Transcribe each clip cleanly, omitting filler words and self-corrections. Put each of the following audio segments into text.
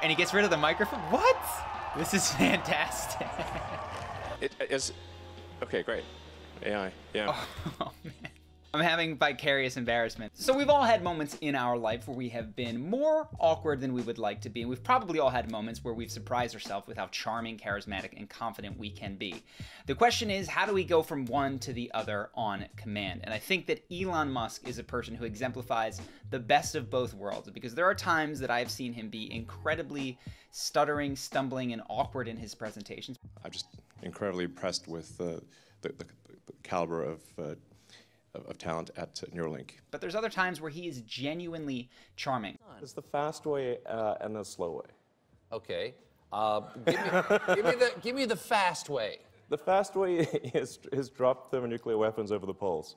And he gets rid of the microphone. What? This is fantastic. It is. Okay, great. AI, yeah. Oh, man. I'm having vicarious embarrassment. So we've all had moments in our life where we have been more awkward than we would like to be, and we've probably all had moments where we've surprised ourselves with how charming, charismatic, and confident we can be. The question is, how do we go from one to the other on command? And I think that Elon Musk is a person who exemplifies the best of both worlds, because there are times that I've seen him be incredibly stuttering, stumbling, and awkward in his presentations. I'm just incredibly impressed with the caliber of talent at Neuralink. But there's other times where he is genuinely charming. There's the fast way and the slow way. Okay. Give me the fast way. The fast way is drop thermonuclear weapons over the poles.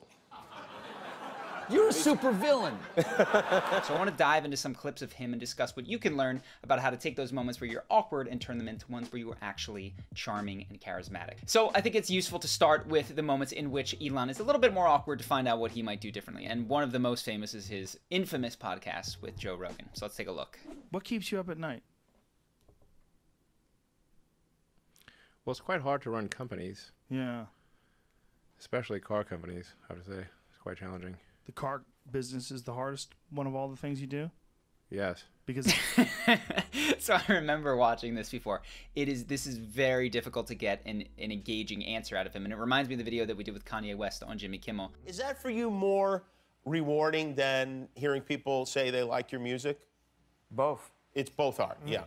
You're a super villain. So I want to dive into some clips of him and discuss what you can learn about how to take those moments where you're awkward and turn them into ones where you are actually charming and charismatic. So I think it's useful to start with the moments in which Elon is a little bit more awkward to find out what he might do differently. And one of the most famous is his infamous podcast with Joe Rogan. So let's take a look. What keeps you up at night? Well, it's quite hard to run companies. Yeah. Especially car companies, I have to say. It's quite challenging. The car business is the hardest one of all the things you do? Yes. Because so I remember watching this before. This is very difficult to get an engaging answer out of him. And it reminds me of the video that we did with Kanye West on Jimmy Kimmel. Is that for you more rewarding than hearing people say they like your music? Both. It's both are, yeah.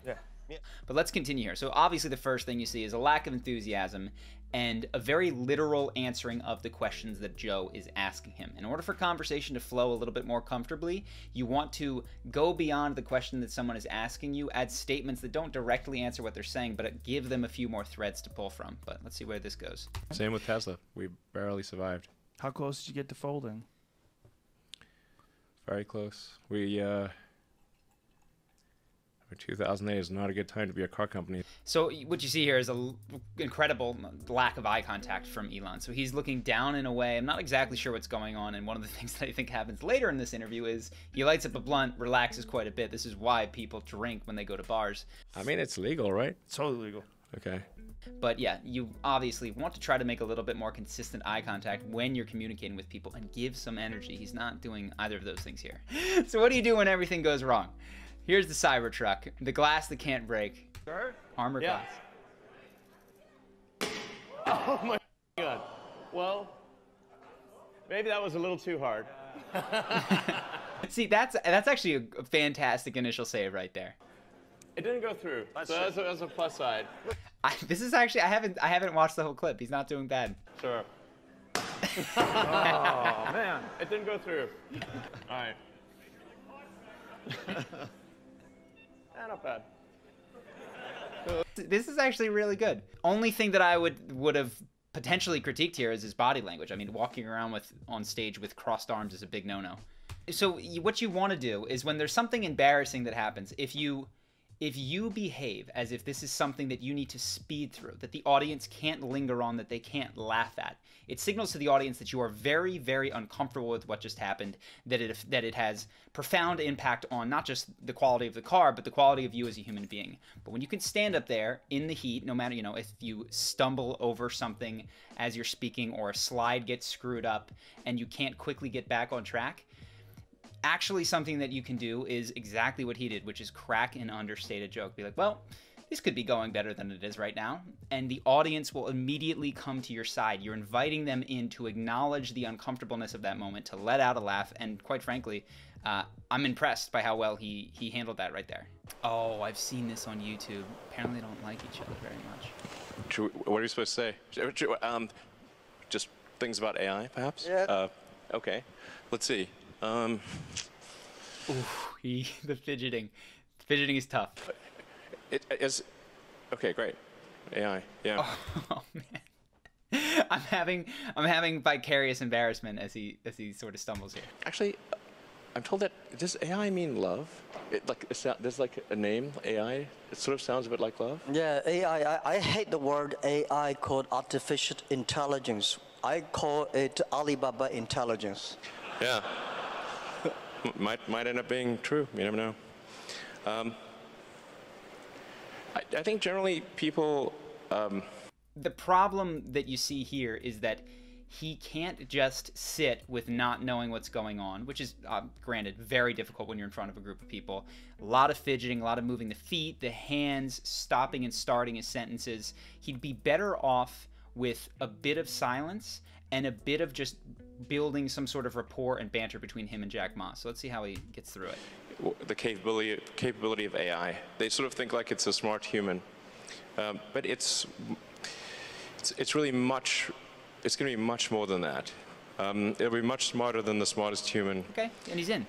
But let's continue here. So obviously the first thing you see is a lack of enthusiasm and a very literal answering of the questions that Joe is asking him. In order for conversation to flow a little bit more comfortably, you want to go beyond the question that someone is asking you, add statements that don't directly answer what they're saying, but give them a few more threads to pull from. But let's see where this goes. Same with Tesla. We barely survived. how close did you get to folding? Very close. 2008 is not a good time to be a car company. So what you see here is an incredible lack of eye contact from Elon. So he's looking down in a way. I'm not exactly sure what's going on. And one of the things that I think happens later in this interview is he lights up a blunt, relaxes quite a bit. This is why people drink when they go to bars. I mean, it's legal, right? It's totally legal. Okay. But yeah, you obviously want to try to make a little bit more consistent eye contact when you're communicating with people and give some energy. He's not doing either of those things here. So what do you do when everything goes wrong? Here's the Cybertruck, the glass that can't break. Sure? Armor glass. Oh my God. Well, maybe that was a little too hard. See, that's actually a fantastic initial save right there. It didn't go through, so that's a plus side. This is actually, I haven't watched the whole clip. He's not doing bad. Sure. Oh, man. It didn't go through. All right. Not bad. This is actually really good. Only thing that I would have potentially critiqued here is his body language. I mean, walking around on stage with crossed arms is a big no-no. So what you want to do is when there's something embarrassing that happens, if you behave as if this is something that you need to speed through, that the audience can't linger on, that they can't laugh at, it signals to the audience that you are very, very uncomfortable with what just happened, that it has profound impact on not just the quality of the car, but the quality of you as a human being. But when you can stand up there in the heat, no matter, if you stumble over something as you're speaking or a slide gets screwed up and you can't quickly get back on track, actually something that you can do is exactly what he did, which is crack an understated joke. Be like, well, this could be going better than it is right now. And the audience will immediately come to your side. You're inviting them in to acknowledge the uncomfortableness of that moment, to let out a laugh. And quite frankly, I'm impressed by how well he handled that right there. Oh, I've seen this on YouTube. Apparently they don't like each other very much. What are you supposed to say? Just things about AI, perhaps? Yeah. Okay. Let's see. Ooh, the fidgeting. Fidgeting is tough. It is. Okay, great. AI, yeah. Oh man, I'm having vicarious embarrassment as he sort of stumbles here. Actually, I'm told that does AI mean love? There's like a name, AI. It sort of sounds a bit like love. Yeah, AI. I hate the word AI called artificial intelligence. I call it Alibaba intelligence. Yeah. Might end up being true. You never know. I think generally people. The problem that you see here is that he can't just sit with not knowing what's going on, which is, granted, very difficult when you're in front of a group of people. A lot of fidgeting, a lot of moving the feet, the hands, stopping and starting his sentences. He'd be better off with a bit of silence and a bit of just building some sort of rapport and banter between him and Jack Ma. So let's see how he gets through it. The capability of AI. They sort of think like it's a smart human, but it's really much. It's going to be much more than that. It'll be much smarter than the smartest human. Okay, and he's in.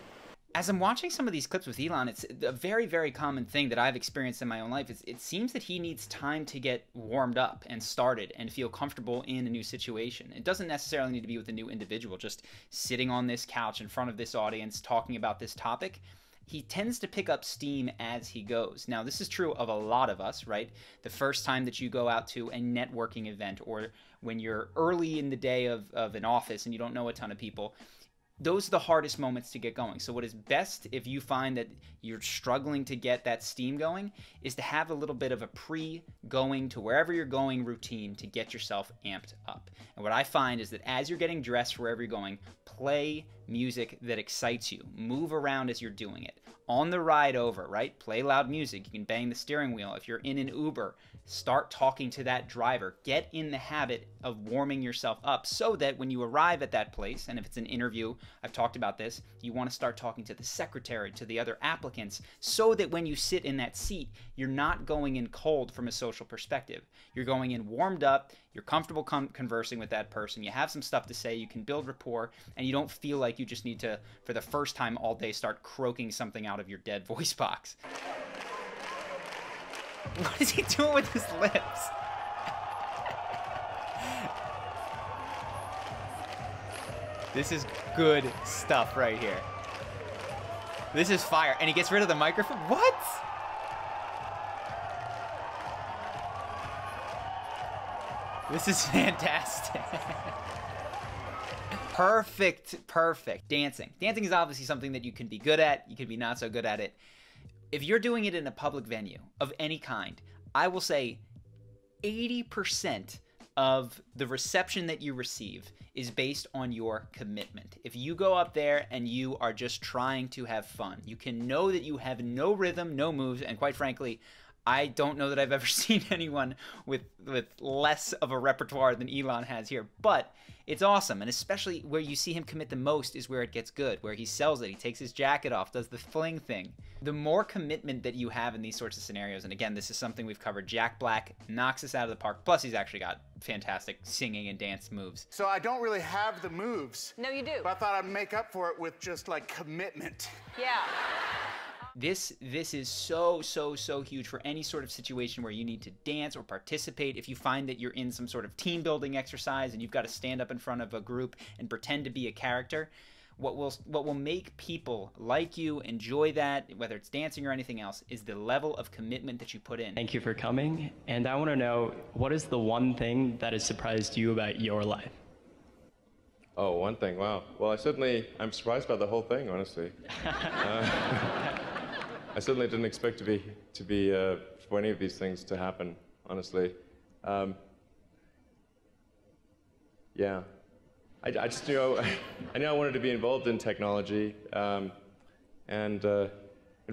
As I'm watching some of these clips with Elon, it's a very, very common thing that I've experienced in my own life. It seems that he needs time to get warmed up and started and feel comfortable in a new situation. It doesn't necessarily need to be with a new individual, just sitting on this couch in front of this audience talking about this topic. He tends to pick up steam as he goes. Now, this is true of a lot of us, right? The first time that you go out to a networking event, or when you're early in the day of an office and you don't know a ton of people, those are the hardest moments to get going. So what is best, if you find that you're struggling to get that steam going, is to have a little bit of a pre-going to wherever you're going routine to get yourself amped up. And what I find is that as you're getting dressed for wherever you're going, play music that excites you. Move around as you're doing it. On the ride over, right? Play loud music. You can bang the steering wheel. If you're in an Uber, start talking to that driver. Get in the habit of warming yourself up so that when you arrive at that place, and if it's an interview, I've talked about this, you want to start talking to the secretary, to the other applicants, so that when you sit in that seat, you're not going in cold from a social perspective. You're going in warmed up, you're comfortable conversing with that person, you have some stuff to say, you can build rapport, and you don't feel like you just need to, for the first time all day, start croaking something out of your dead voice box. What is he doing with his lips? This is good stuff right here. This is fire. And he gets rid of the microphone. What? This is fantastic. Perfect. Dancing. Dancing is obviously something that you can be good at. You can be not so good at it. If you're doing it in a public venue of any kind, I will say 80% of the reception that you receive is based on your commitment. If you go up there and you are just trying to have fun, you can know that you have no rhythm, no moves, and quite frankly, I don't know that I've ever seen anyone with less of a repertoire than Elon has here, but it's awesome. And especially where you see him commit the most is where it gets good, where he sells it. He takes his jacket off, does the fling thing. The more commitment that you have in these sorts of scenarios, and again, this is something we've covered, Jack Black knocks us out of the park. Plus, he's actually got fantastic singing and dance moves. So I don't really have the moves. No, you do. But I thought I'd make up for it with just like commitment. Yeah. This is so huge for any sort of situation where you need to dance or participate. If you find that you're in some sort of team building exercise and you've got to stand up in front of a group and pretend to be a character, what will make people like you, enjoy that, whether it's dancing or anything else, is the level of commitment that you put in. Thank you for coming, and I want to know, what is the one thing that has surprised you about your life? Oh, one thing, wow. Well, I'm surprised by the whole thing, honestly. I certainly didn't expect to be for any of these things to happen, honestly. Yeah. I just knew I knew I wanted to be involved in technology, and in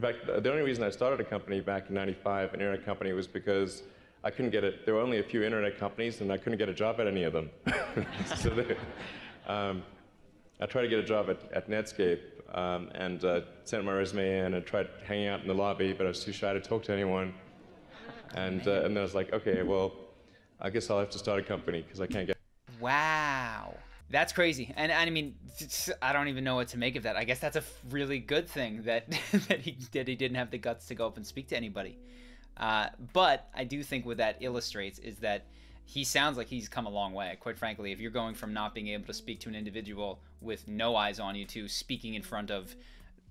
fact, the only reason I started a company back in '95, an internet company, was because I couldn't get it. There were only a few internet companies, and I couldn't get a job at any of them. So I tried to get a job at Netscape, and sent my resume in and tried hanging out in the lobby, but I was too shy to talk to anyone. And then I was like, okay, well, I guess I'll have to start a company because I can't get. Wow. That's crazy. And I mean, I don't even know what to make of that. I guess that's a really good thing that he didn't have the guts to go up and speak to anybody. But I do think what that illustrates is that he sounds like he's come a long way. Quite frankly, if you're going from not being able to speak to an individual with no eyes on you to speaking in front of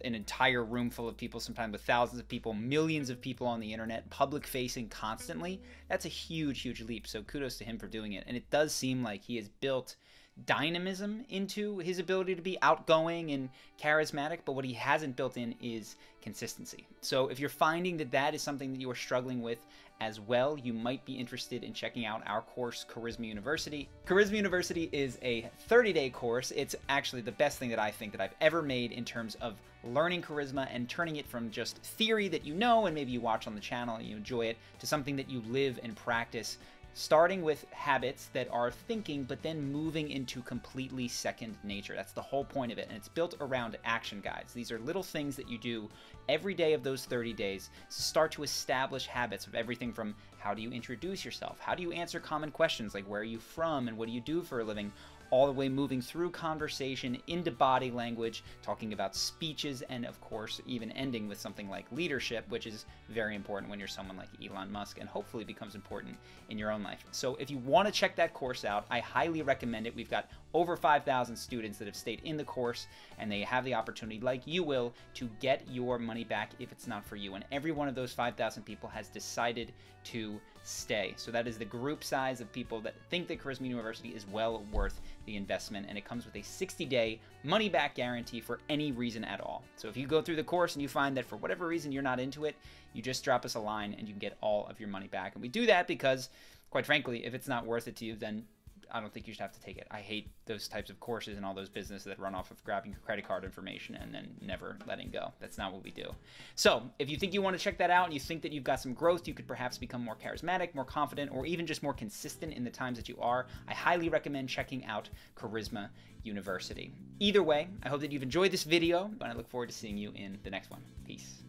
an entire room full of people, sometimes with thousands of people, millions of people on the internet, public facing constantly, that's a huge leap. So kudos to him for doing it. And it does seem like he has built dynamism into his ability to be outgoing and charismatic, but what he hasn't built in is consistency. So if you're finding that that is something that you are struggling with as well, you might be interested in checking out our course, Charisma University. Charisma University is a 30-day course. It's actually the best thing that I think that I've ever made in terms of learning charisma and turning it from just theory that you know and maybe you watch on the channel and you enjoy it to something that you live and practice, starting with habits that are thinking, but then moving into completely second nature. That's the whole point of it. And it's built around action guides. These are little things that you do every day of those 30 days to start to establish habits of everything from how do you introduce yourself? How do you answer common questions like where are you from and what do you do for a living? All the way moving through conversation into body language, talking about speeches, and of course even ending with something like leadership, which is very important when you're someone like Elon Musk and hopefully becomes important in your own life. So if you want to check that course out, I highly recommend it. We've got over 5,000 students that have stayed in the course, and they have the opportunity, like you will, to get your money back if it's not for you. And every one of those 5,000 people has decided to stay. So that is the group size of people that think that Charisma University is well worth the investment, and it comes with a 60-day money-back guarantee for any reason at all. So if you go through the course and you find that for whatever reason you're not into it, you just drop us a line and you can get all of your money back. And we do that because, quite frankly, if it's not worth it to you, then I don't think you should have to take it. I hate those types of courses and all those businesses that run off of grabbing your credit card information and then never letting go. That's not what we do. So if you think you want to check that out and you think that you've got some growth, you could perhaps become more charismatic, more confident, or even just more consistent in the times that you are, I highly recommend checking out Charisma University. Either way, I hope that you've enjoyed this video, and I look forward to seeing you in the next one. Peace.